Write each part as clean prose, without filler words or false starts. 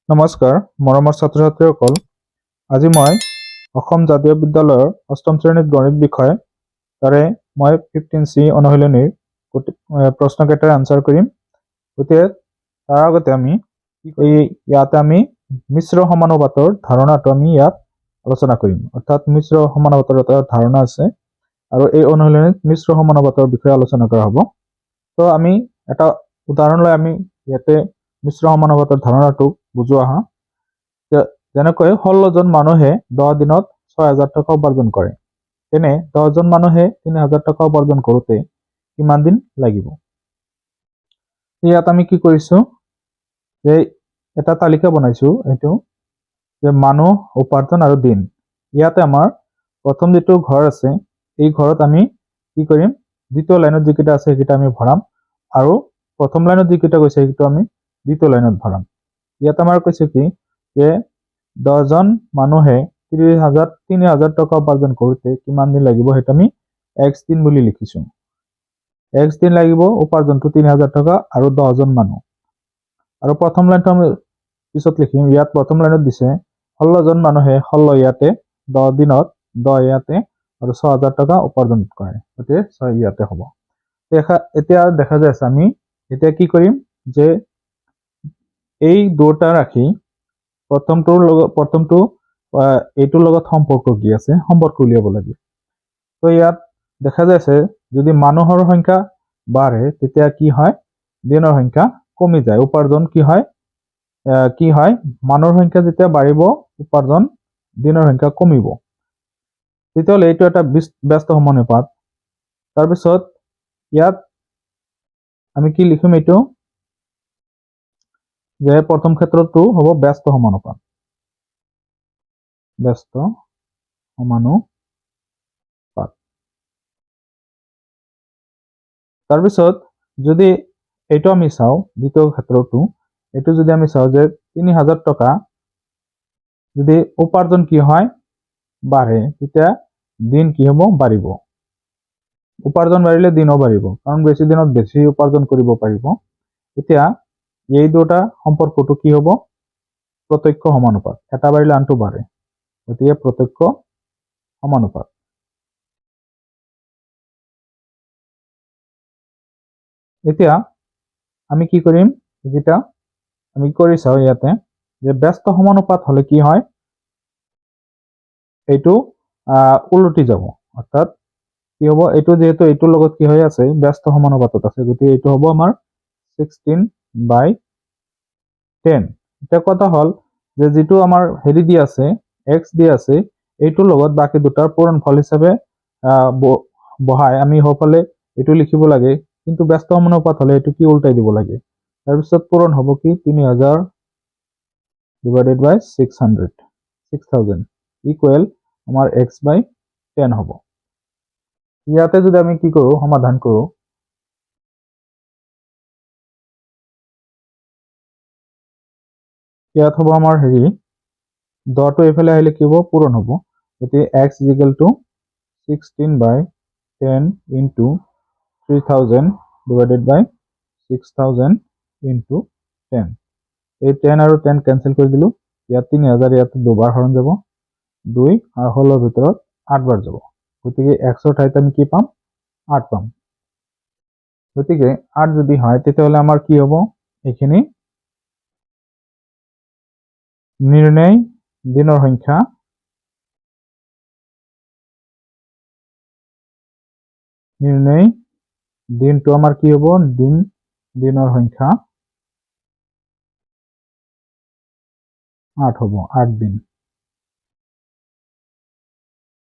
নমস্কাৰ মৰমৰ ছাত্ৰ ছাত্ৰীসকল আজি মই অসম জাতীয় বিদ্যালয়ৰ অষ্টম শ্ৰেণীত গণিত বিষয় তাৰে মই 15C অনুশীলনীৰ প্ৰশ্নকেইটাৰ আনসাৰ কৰিম। গতিকে তাৰ আগতে আমি ইয়াতে আমি মিশ্ৰ সমানুপাতৰ ধাৰণাটো আমি ইয়াত আলোচনা কৰিম। অৰ্থাৎ মিশ্ৰ সমানুপাতৰ এটা ধাৰণা আছে আৰু এই অনুশীলনীত মিশ্ৰ সমানুপাতৰ বিষয়ে আলোচনা কৰা হ'ব। তো আমি এটা উদাহৰণ লৈ আমি ইয়াতে মিশ্ৰ সমানুপাতৰ ধাৰণাটো বুজোৱা হা। যেনেকৈ 16 জন মানুহে 10 দিনত 6000 টকা উপাৰ্জন কৰে, তেনে 10 জন মানুহে 3000 টকা উপাৰ্জন কৰোঁতে কিমান দিন লাগিব? ইয়াত আমি কি কৰিছো যে এটা তালিকা বনাইছো, এইটো যে মানুহ, উপাৰ্জন আৰু দিন। ইয়াতে আমাৰ প্ৰথম যেটো ঘৰ আছে এই ঘৰত আমি কি কৰিম, দ্বিতীয় লাইনত যিকেইটা আছে সেইকেইটা আমি ভৰাম আৰু প্ৰথম লাইনত যিকেইটা কৈছে সেইটো আমি দ্বিতীয় লাইনত ভৰাম। ইয়াত আমাৰ কৈছে কি যে 10 জন মানুহে 3000 টকা উপাৰ্জন কৰোঁতে কিমান দিন লাগিব, সেইটো আমি x দিন বুলি লিখিছো। x দিন লাগিব উপাৰ্জনটো 3000 টকা আৰু 10 জন মানুহ। আৰু প্ৰথম লাইনটো আমি পিছত লিখিম। ইয়াত প্ৰথম লাইনত দিছে 16 জন মানুহে 16 ইয়াতে, 10 দিনত 10 ইয়াতে আৰু 6000 টকা উপাৰ্জন কৰে, গতিকে 6 ইয়াতে হ'ব। এতিয়া দেখা যায় আছে আমি এতিয়া কি কৰিম যে এই দুটা ৰাখি প্ৰথমটো এইটোৰ লগত সম্পৰ্ক কি আছে সম্পৰ্ক উলিয়াব লাগে। তো ইয়াত দেখা যায় আছে যদি মানুহৰ সংখ্যা বাঢ়ে তেতিয়া কি হয়, দিনৰ সংখ্যা কমি যায়। উপাৰ্জন কি হয় মানুহৰ সংখ্যা যেতিয়া বাঢ়িব উপাৰ্জন দিনৰ সংখ্যা কমিব। তেতিয়াহ'লে এইটো এটা ব্যস্ত সমানুপাত। তাৰপিছত ইয়াত আমি কি লিখিম, এইটো যে প্ৰথম ক্ষেত্ৰটো হ'ব ব্যস্ত সমানুপাত। ব্যস্ত সমানুপাত। তাৰপিছত যদি এইটো আমি চাওঁ, দ্বিতীয় ক্ষেত্ৰটো এইটো যদি আমি চাওঁ যে 3000 টকা যদি উপাৰ্জন কি হয় বাঢ়ে, তেতিয়া দিন কি হ'ব, বাঢ়িব। উপাৰ্জন বাঢ়িলে দিনও বাঢ়িব, কাৰণ বেছি দিনত বেছি উপাৰ্জন কৰিব পাৰিব। এতিয়া এই দুটা সম্পৰ্কটো কি হ'ব, প্ৰত্যক্ষ সমানুপাত। এটা বাঢ়িলে আনটো বাঢ়ে, গতিকে প্ৰত্যক্ষ সমানুপাত। এতিয়া আমি কি কৰিম, এইকেইটা আমি কৰি চাওঁ ইয়াতে যে ব্যস্ত সমানুপাত হলে কি হয়, এইটো উলটি যাব। অৰ্থাৎ কি হ'ব, এইটো যেহেতু এইটোৰ লগত কি হৈ আছে ব্যস্ত সমানুপাতত আছে, গতিকে এইটো হ'ব আমাৰ 16/10। এতিয়া কথা হ'ল যে যিটো আমাৰ হেৰি দি আছে x দি আছে এইটোৰ লগত বাকি দুটাৰ পূৰণফল হিচাপে বহাই আমি সফালে এইটো লিখিব লাগে, কিন্তু ব্যস্ত সমানুপাত হলে এইটো কি উল্টাই দিব লাগে। তাৰপিছত পূৰণ হ'ব কি 3000 divided by 6000 ইকুৱেল আমাৰ x/10 হ'ব। ইয়াতে যদি আমি কি কৰো, সমাধান কৰো, ইয়াত হ'ব আমাৰ হেৰি 10টো এইফালে আহিলে কি হ'ব, পূৰণ হ'ব। গতিকে x equal to 16/10 into 3000 divided by 6000 into 10। এই 10 আৰু 10 কেনসেল কৰি দিলো। ইয়াত 3000 ইয়াত দুবাৰ হৰণ যাব, 2 আৰু 16 ভিতৰত 8 বাৰ যাব। গতিকে x ৰ ঠাইত আমি কি পাম, 8 পাম। গতিকে 8 যদি হয় তেতিয়াহ'লে আমাৰ কি হ'ব, এইখিনি নিৰ্ণয় দিনৰ সংখ্যা দিনটো আমাৰ কি হ'ব, দিনৰ সংখ্যা 8 হ'ব, 8 দিন।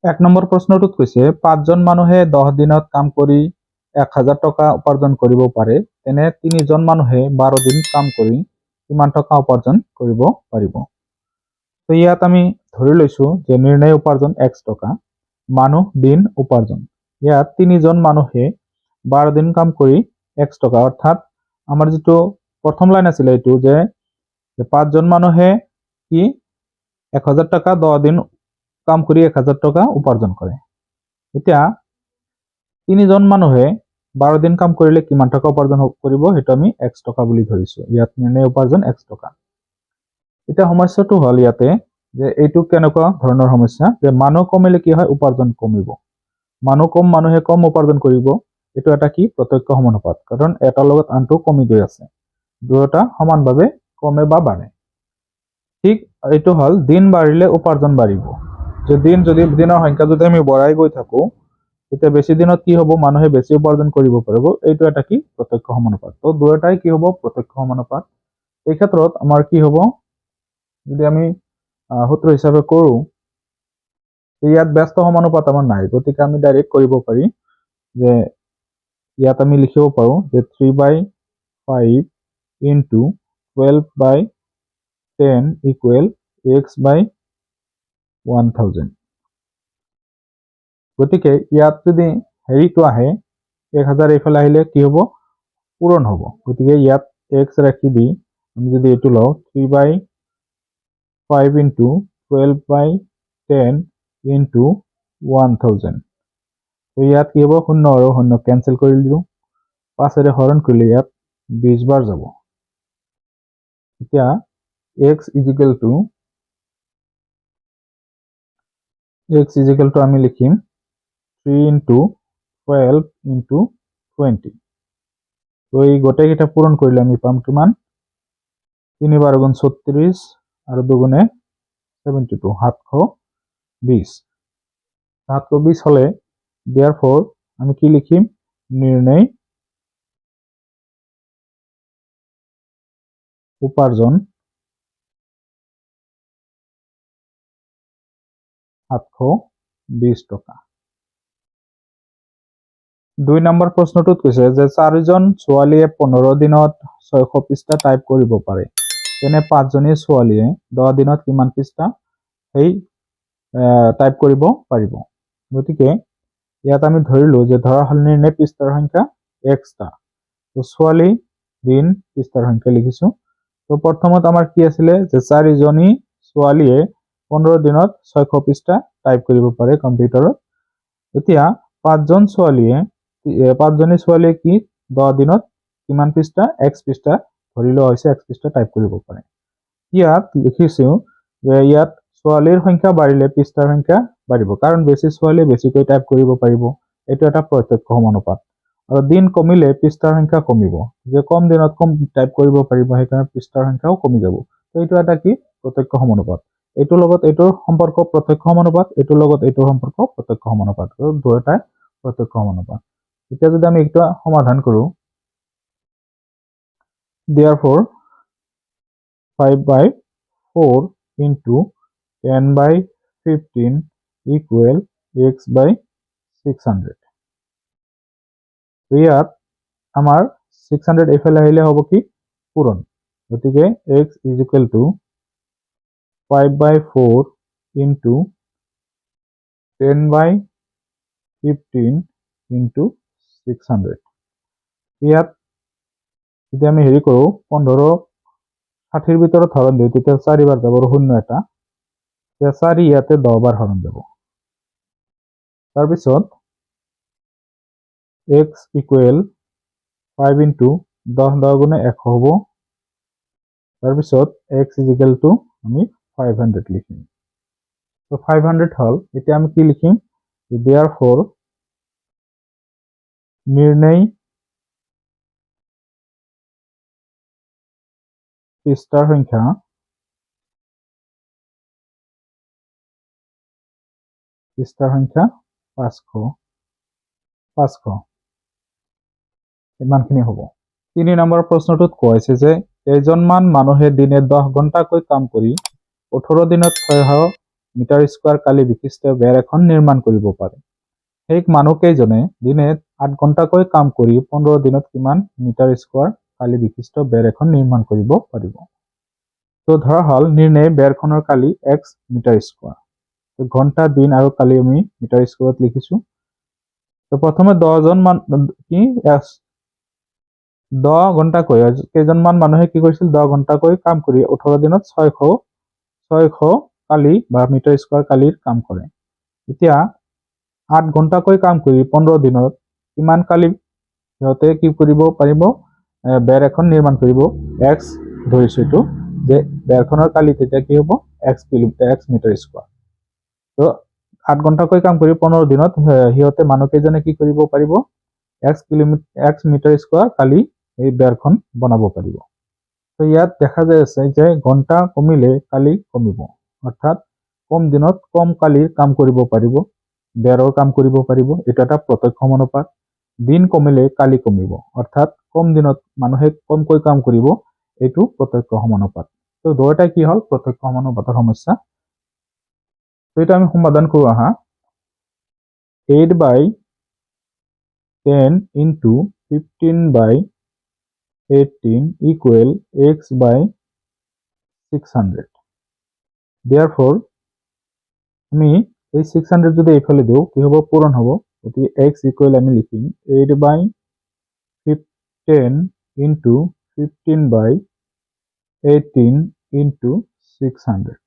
1 নম্বৰ প্ৰশ্নটোত কৈছে 5 জন মানুহে 10 দিনত কাম কৰি 1000 টকা উপাৰ্জন কৰিব পাৰে, তেনে 3 জন মানুহে 12 দিন কাম কৰি কিমান টকা উপাৰ্জন কৰিব পাৰিব? তো ইয়াত আমি ধৰি লৈছো যে নিৰ্ণয় উপাৰ্জন x টকা, মানুহ, দিন, উপাৰ্জন। ইয়াত 3 জন মানুহে 12 দিন কাম কৰি x টকা, অৰ্থাৎ আমাৰ যেটো প্ৰথম লাইন আছিল এইটো যে 5 জন মানুহে কি 1000 টকা 10 দিন কাম কৰি 1000 টকা উপাৰ্জন কৰে। এতিয়া 3 জন মানুহে 12 দিন কাম কৰিলে কিমান টকা উপাৰ্জন কৰিব, সেইটো আমি x টকা বুলি ধৰিছো। ইয়াত নিৰ্ণয় উপাৰ্জন x টকা। এতিয়া সমস্যাটো হ'ল ইয়াতে যে এইটো কেনেকুৱা ধৰণৰ সমস্যা যে মানুহ কমিলে কি হয় উপাৰ্জন কমিব মানুহ কম মানুহে কম উপাৰ্জন কৰিব এইটো এটা কি প্ৰত্যক্ষ সমানুপাত কাৰণ এটাৰ লগত আনটো কমি গৈ আছে দুয়োটা সমানভাৱে কমে বা বাঢ়ে ঠিক এইটো হ'ল দিন বাঢ়িলে উপাৰ্জন বাঢ়িব যে যদি দিনৰ সংখ্যা যদি আমি বঢ়াই গৈ থাকো তেতিয়া বেছি দিনত কি হ'ব মানুহে বেছি উপাৰ্জন কৰিব পাৰিব এইটো এটা কি প্ৰত্যক্ষ সমানুপাত তো দুয়োটাই কি হ'ব প্ৰত্যক্ষ সমানুপাত এই ক্ষেত্ৰত আমাৰ কি হ'ব যদি আমি সূত্ৰ হিচাপে কৰো ইয়াত ব্যস্ত সমানুপাত আমাৰ নাই গতিকে আমি ডাইৰেক্ট কৰিব পাৰি যে ইয়াত আমি লিখিব পাৰো যে 3/5 into 12/10 equal x/1000 গতিকে ইয়াত যদি হেৰিটো আহে 1000 এইফালে আহিলে কি হ'ব পূৰণ হ'ব গতিকে ইয়াত x ৰাখি দি আমি যদি এইটো লওঁ 3/5 into 12/10 into 1000 তো ইয়াত কি হ'ব 0 আৰু 0 কেনসেল কৰি দিলোঁ 5 এৰে হৰণ কৰিলে ইয়াত 20 বাৰ যাব এতিয়া x is equal to আমি লিখিম 3 into 12 into 20 তো এই গোটেইকেইটা পূৰণ কৰিলে আমি পাম কিমান 3 বাৰ গুণ 36 আৰু দুগুণে 72 720 720 হলে therefore আমি কি লিখিম নিৰ্ণয় উপাৰ্জন 720 টাকা 2 নম্বৰ প্ৰশ্নটোত কৈছে যে 4 জন ছোৱালীয়ে 15 দিনত 600 পৃষ্ঠা টাইপ কৰিব পাৰে তেনে 5 জনী ছোৱালীয়ে 10 দিনত কিমান পৃষ্ঠা এই টাইপ কৰিব পাৰিব গতিকে ইয়াত আমি ধৰিলো যে ধৰা হল নিৰ্ণয় পৃষ্ঠাৰ সংখ্যা x টা তো ছোৱালী দিন পৃষ্ঠাৰ সংখ্যা লিখিছো তো প্ৰথমত আমাৰ কি আছিল যে 4 জনী ছোৱালীয়ে 15 দিনত 600 পৃষ্ঠা টাইপ কৰিব পাৰে কম্পিউটাৰত এতিয়া 5 জন ছোৱালীয়ে 5 জনী ছোৱালীয়ে কি 10 দিনত কিমান পৃষ্ঠা x পৃষ্ঠা ধৰি লোৱা হৈছে x পৃষ্ঠা টাইপ কৰিব পাৰে ইয়াত লিখিছো যে ইয়াত ছোৱালীৰ সংখ্যা বাঢ়িলে পৃষ্ঠাৰ সংখ্যা বাঢ়িব কাৰণ বেছি ছোৱালীয়ে বেছিকৈ টাইপ কৰিব পাৰিব এইটো এটা প্ৰত্যক্ষ সমানুপাত আৰু দিন কমিলে পৃষ্ঠাৰ সংখ্যা কমিব যে কম দিনত কম টাইপ কৰিব পাৰিব সেইকাৰণে পৃষ্ঠাৰ সংখ্যাও কমি যাব তো এইটো এটা কি প্ৰত্যক্ষ সমানুপাত এইটোৰ লগত এইটোৰ সম্পৰ্ক প্ৰত্যক্ষ সমানুপাত এইটোৰ লগত এইটোৰ সম্পৰ্ক প্ৰত্যক্ষ সমানুপাত আৰু দুয়োটাই প্ৰত্যক্ষ সমানুপাত এতিয়া যদি আমি এটা সমাধান কৰো therefore 5/4 into 10/15 equal x/600 ইয়াত আমাৰ 600 এইফালে আহিলে হ'ব কি পূৰণ গতিকে x is equal to 5/4 into 10/15 into 600 ইয়াত যদি আমি হেৰি কৰো 15 60 ভিতৰত হৰণ দিওঁ তেতিয়া 4 বাৰ যাব 0 এটা তেতিয়া 4 ইয়াতে 10 বাৰ হৰণ যাব তাৰপিছত x equal 5 into 10 10 গুণে 100 হ'ব তাৰপিছত x is equal to আমি 500 লিখিম তো 500 হল এতিয়া আমি কি লিখিম therefore নির্ণয় পৃষ্ঠাৰ সংখ্যা পৃষ্ঠাৰ সংখ্যা 500 ইমানখিনি হ'ব 3 নম্বৰ প্ৰশ্নটোত কোৱা হৈছে যে কেইজনমান মানুহে দিনে 10 ঘণ্টাকৈ কাম কৰি 18 দিনত 600 মিটাৰ স্কয়াৰ কালি বিশিষ্ট বেৰ এখন নিৰ্মাণ কৰিব পাৰে সেই মানুহকেইজনে দিনে 8 ঘণ্টাকৈ কাম কৰি 15 দিনত কিমান মিটাৰ স্কয়াৰ কালি বিশিষ্ট বেৰ এখন নিৰ্মাণ কৰিব পাৰিব তো ধৰা হল নিৰ্ণয় বেৰখনৰ কালি x মিটাৰ স্কয়াৰ তো ঘণ্টা দিন আৰু কালি আমি মিটাৰ স্কয়াৰত লিখিছো তো প্ৰথমে 10 জন মান কি 10 ঘণ্টাকৈ কেইজনমান মানুহে কি কৰিছিল 10 ঘণ্টাকৈ কাম কৰি 18 দিনত 600 কালি বা মিটাৰ স্কয়াৰ কালিৰ কাম কৰে এতিয়া 8 ঘণ্টাকৈ কাম কৰি 15 দিনত কিমান কালি সিহঁতে কি কৰিব পাৰিব বেৰ এখন নিৰ্মাণ কৰিব x ধৰিছো এইটো যে বেৰখনৰ কালি তেতিয়া কি হ'ব x মিটাৰ স্কোৱাৰ। তো 8 ঘণ্টাকৈ কাম কৰি 15 দিনত সিহঁতে মানুহকেইজনে কি কৰিব পাৰিব x মিটাৰ স্কোৱাৰ কালি এই বেৰখন বনাব পাৰিব। তো ইয়াত দেখা যায় আছে যে ঘণ্টা কমিলে কালি কমিব, অৰ্থাৎ কম দিনত কম কালিৰ কাম কৰিব পাৰিব, বেৰৰ কাম কৰিব পাৰিব। এটা এটা প্ৰত্যক্ষ সমানুপাত। দিন কমিলে কালি কমিব, অৰ্থাৎ কম দিনত মানুহে কমকৈ কাম কৰিব, এইটো প্ৰত্যক্ষ সমানুপাত। তো দুয়োটাই কি হ'ল প্ৰত্যক্ষ সমানুপাতৰ সমস্যা। তো এটা আমি সমাধান কৰোঁ আহা। 8/10 into 15/18 equal x/600. Therefore আমি এই 600 যদি এইফালে দিওঁ কি হ'ব পূৰণ হ'ব, গতিকে x ইকুৱেল আমি লিখিম 8/10 into 15/18 into 600।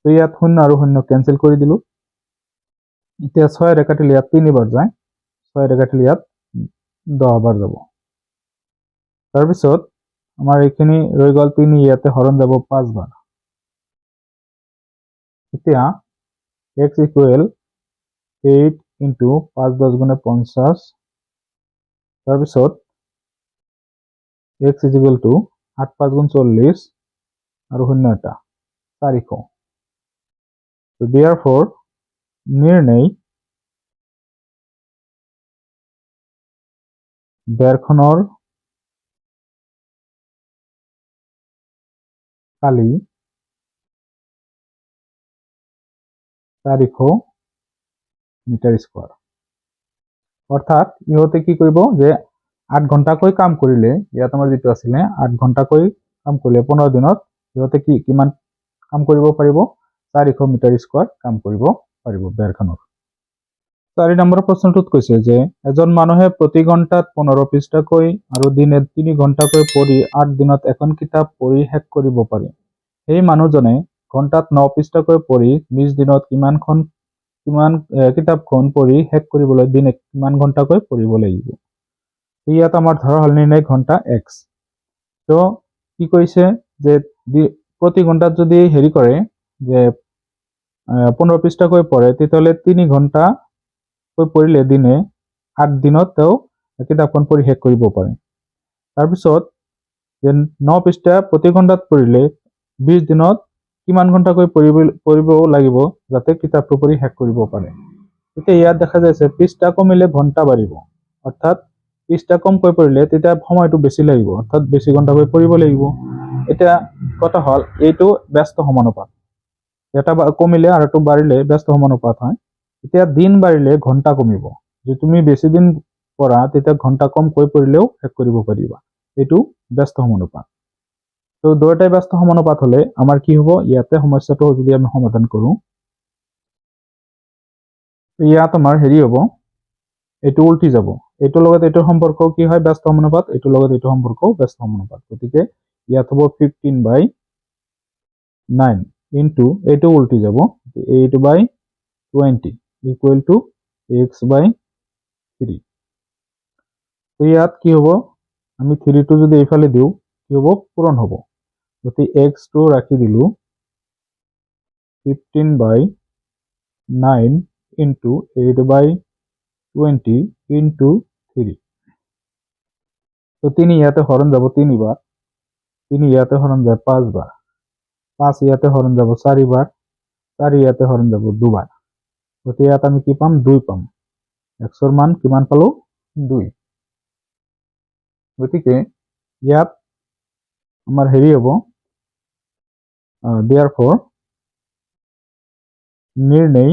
তো ইয়াত শূন্য আৰু শূন্য কেঞ্চেল কৰি দিলোঁ। এতিয়া 6 কাটিলে ইয়াত 3 বাৰ যায়, 6 কাটিলে ইয়াত 10 বাৰ যাব। তাৰপিছত আমাৰ এইখিনি ৰৈ গ'ল 3, ইয়াতে হৰণ যাব 5 বাৰ। এতিয়া x ইকুৱেল 8 into 5 10 গুণে 50, তাৰপিছত x is equal to 8 5 গুণ 40 আৰু শূন্য এটা 400। So therefore নিৰ্ণয় বেৰখনৰ কালি 400 মিটাৰ স্কোৱাৰ। অৰ্থাৎ ইহঁতে কি কৰিব যে 8 ঘণ্টাকৈ কাম কৰিলে, ইয়াত আমাৰ যিটো আছিলে 8 ঘণ্টাকৈ কাম কৰিলে 15 দিনত ইহঁতে কিমান কাম কৰিব পাৰিব 400 মিটাৰ স্কোৱাৰ কাম কৰিব পাৰিব বেৰখনৰ। 4 নম্বৰ প্ৰশ্নটোত কৈছে যে এজন মানুহে প্ৰতি ঘণ্টাত 15 পৃষ্ঠাকৈ আৰু দিনে 3 ঘণ্টাকৈ পঢ়ি 8 দিনত এখন কিতাপ পঢ়ি শেষ কৰিব পাৰে। সেই মানুহজনে ঘণ্টাত 9 পৃষ্ঠাকৈ পঢ়ি 20 দিনত কিমান কিতাপখন পঢ়ি শেষ কৰিবলৈ দিনে কিমান ঘণ্টাকৈ পঢ়িব লাগিব। ইয়াত আমাৰ ধৰা হ'ল নিৰ্ণয় ঘণ্টা x। তো কি কৈছে যে প্ৰতি ঘণ্টাত যদি হেৰি কৰে যে 15 পৃষ্ঠাকৈ পঢ়ে তেতিয়াহ'লে 3 ঘণ্টাকৈ পঢ়িলে দিনে 8 দিনত তেওঁ কিতাপখন পঢ়ি শেষ কৰিব পাৰে। তাৰপিছত যে 9 পৃষ্ঠা প্ৰতি ঘণ্টাত পঢ়িলে 20 দিনত কিমান ঘণ্টাকৈ পঢ়িব লাগিব যাতে কিতাপটো পঢ়ি শেষ কৰিব পাৰে। এতিয়া ইয়াত দেখা যাইছে পৃষ্ঠা কমিলে ঘণ্টা বাঢ়িব, অৰ্থাৎ পৃষ্ঠা কমকৈ পঢ়িলে তেতিয়া সময়টো বেছি লাগিব, অৰ্থাৎ বেছি ঘণ্টাকৈ পঢ়িব লাগিব। এতিয়া কথা হ'ল এইটো ব্যস্ত সমানুপাত, এটা কমিলে আৰু এটা বাঢ়িলে ব্যস্ত সমানুপাত হয়। এতিয়া দিন বাঢ়িলে ঘণ্টা কমিব, যদি তুমি বেছি দিন পঢ়া তেতিয়া ঘণ্টা কমকৈ পঢ়িলেও শেষ কৰিব পাৰিবা, এইটো ব্যস্ত সমানুপাত। তো দুয়োটাই ব্যস্ত সমানুপাত হলে আমাৰ কি হ'ব, ইয়াতে সমস্যাটো যদি আমি সমাধান কৰোঁ, ইয়াত আমাৰ হেৰি হ'ব এইটো উল্টি যাব, এইটোৰ লগত এইটোৰ সম্পৰ্ক কি হয় ব্যস্ত সমানুপাত, এইটোৰ লগত এইটো সম্পৰ্ক ব্যস্ত সমানুপাত। গতিকে ইয়াত হ'ব 15/9 ইনটু এইটো উল্টি যাব 8/20 ইকুৱেল টু x/3। তো ইয়াত কি হ'ব, আমি 3টো যদি এইফালে দিওঁ কি হ'ব পূৰণ হ'ব, গতিকে x টো ৰাখি দিলোঁ 15/9 ইনটু 8/20 ইনটু 3। তো 3 ইয়াতে হৰণ যাব 3 বাৰ, 3 ইয়াতে হৰণ যায় 5 বাৰ, 5 ইয়াতে হৰণ যাব 4 বাৰ, 4 ইয়াতে হৰণ যাব 2 বাৰ। গতিকে ইয়াত আমি কি পাম 2 পাম, xৰ মান কিমান পালো 2। গতিকে ইয়াত আমাৰ হেৰি হ'ব therefore নিৰ্ণয়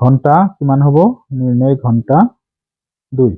ঘণ্টা কিমান হ'ব, নিৰ্ণয় ঘণ্টা 2।